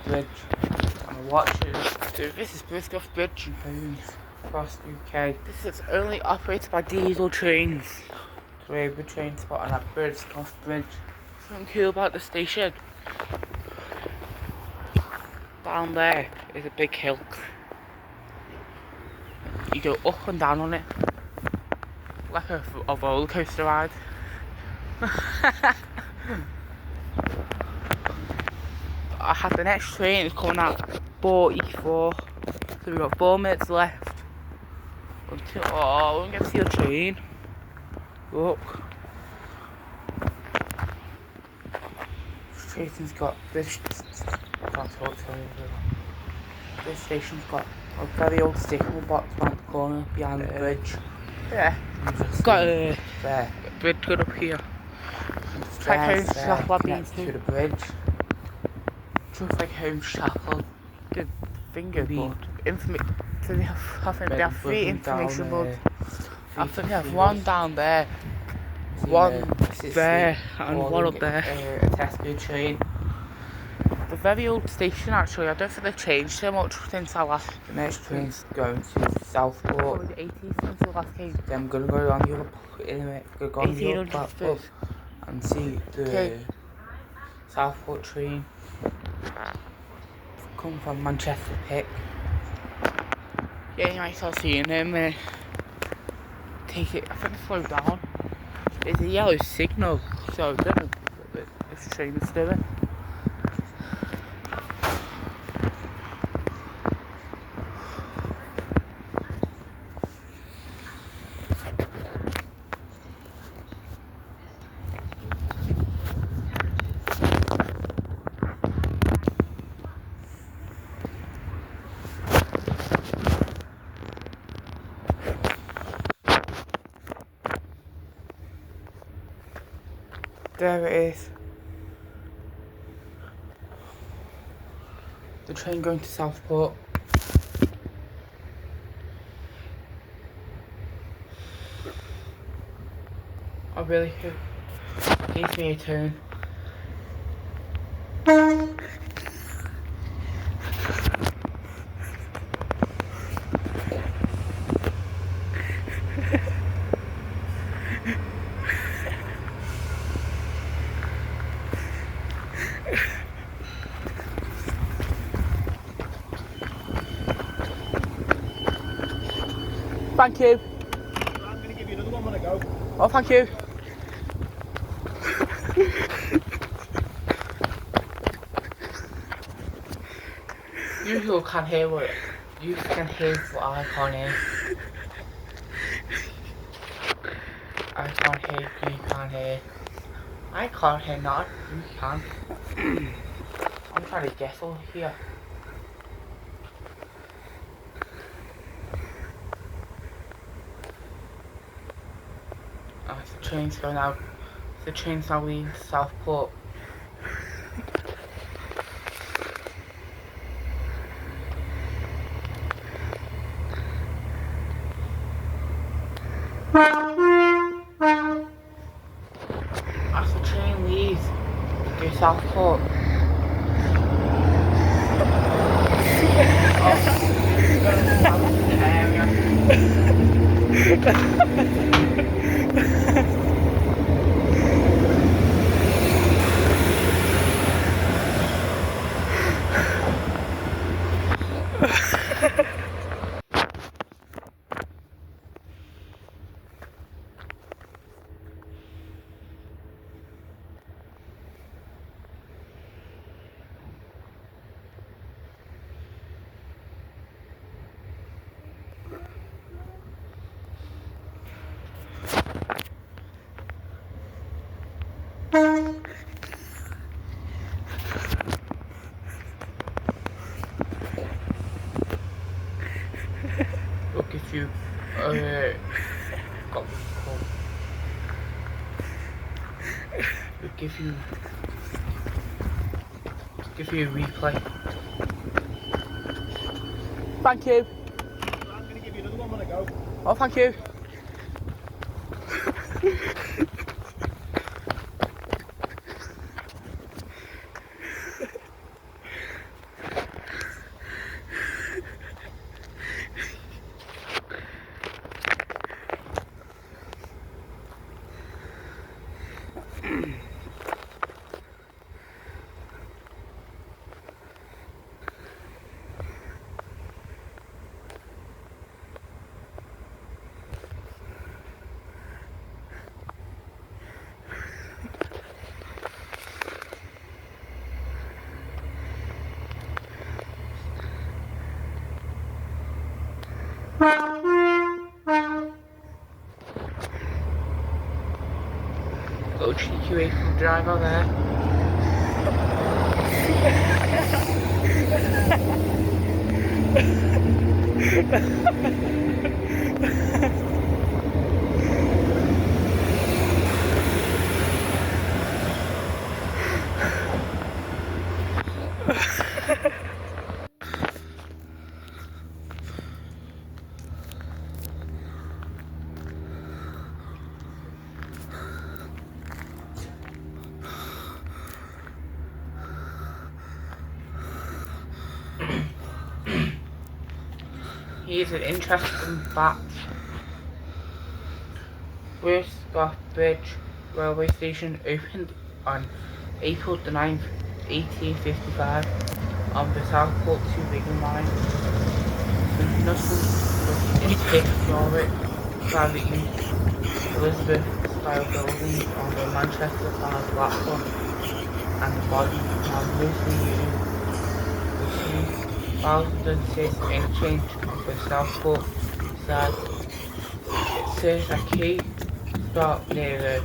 bridge and I watched it. So this is Burscough Bridge in Holmes, across the UK. This is only operated by diesel trains. So we have a train spot on that Burscough Bridge. Something cool about the station. Down there is a big hill. You go up and down on it, like a roller coaster ride. I had the next train is coming out 44, so we've got 4 minutes left until, oh, we don't get to see the train. Look, this station's got this. I can't talk to you. This station's got a very old sticker box around the corner behind the bridge. Yeah, it's got a bridge good up here. It's like Holmes Chapel I've been to the bridge. Just like Holmes Chapel. Good finger board. So they have 3 information boards. I think they have one down there, one there, and one up there. A Tesco train. The very old station actually, I don't think they've changed so much since I last. The next train's going to Southport. Probably the 80s since I last came. Then I'm gonna go on the other platform and see the Southport train. Come from Manchester Pick. Yeah, you might start seeing them. Take it. I think slow down. It's a yellow signal, so I don't know what this train is doing. There it is. The train going to Southport. I really hope it gives me a turn. Thank you. I'm going to give you another one when I go. Oh, thank you. You can hear what you can hear what I can't hear. I can't hear, you can't hear. I can't hear not, you can. I'm trying to guess over here. Oh, the train's going out. The train's now leaving Southport. As the train leaves, go Southport. Look, if you got this call, it'll give you a replay. Thank you. I'm going to give you another one when I go. Oh, thank you. Little cheeky way from the driver there. Here's an interesting fact. Burscough Bridge railway station opened on April the 9th, 1855 on the Southport to Wigan line. There's nothing but its fifth floor private use Elizabeth style building on the Manchester Car platform and the body now mostly used 2006 interchange on the Southport side. It serves a key stop near the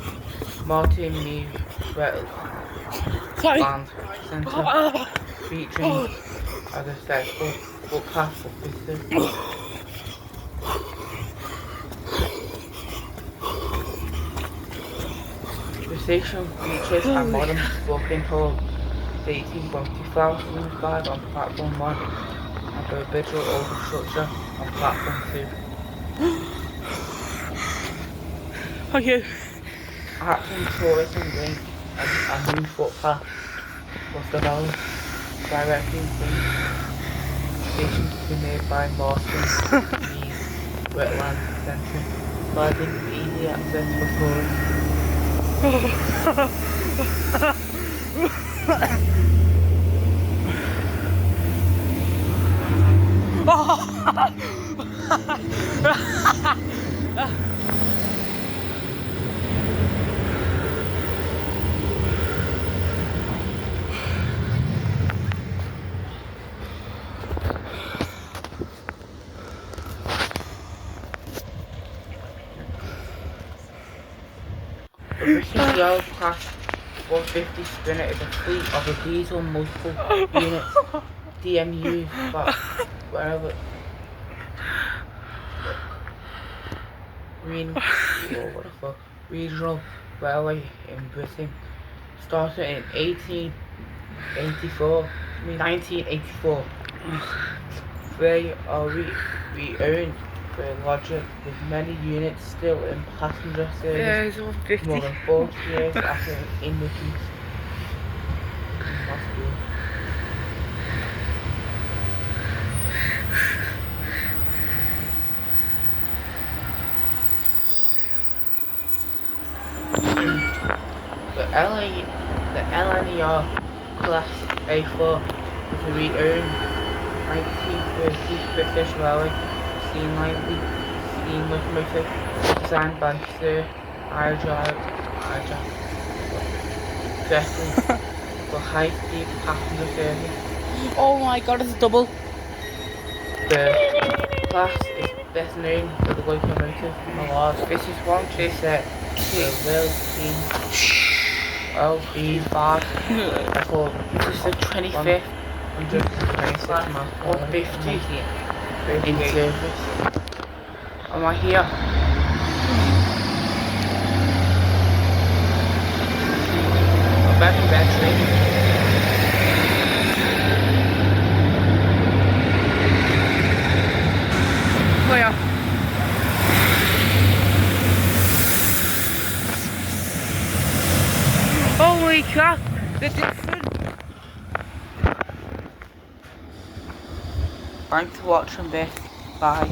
Martin Mee Wetland Centre, featuring as a accessible footpath for visitors. The station features a modern walking hall dating from 2005 on platform 1 and the original old structure on platform 2. Thank you. Acting tourism link and a new footpath was developed directly from the station to nearby Martin Mee Wetland Centre, providing easy access for tourists. The British Rail Class 150 Sprinter is a fleet of a diesel multiple unit DMU but wherever regional railway in Britain started in 1984. They are re-owned for logic with many units still in passenger service more than 40 years after introduced. The LNER Class A4 was a re-owned 1930s British Railway steam locomotive designed by Sir Ijaz for high-speed passenger service. Oh my god, it's double. The class is best known for the locomotive Malard. This is one set the rail steam LB5 for this is the 25th 126 miles or 50 in service. Am I here? I'm back in battery. Oh yeah. Holy crap, the difference. Thanks for watching this. Bye.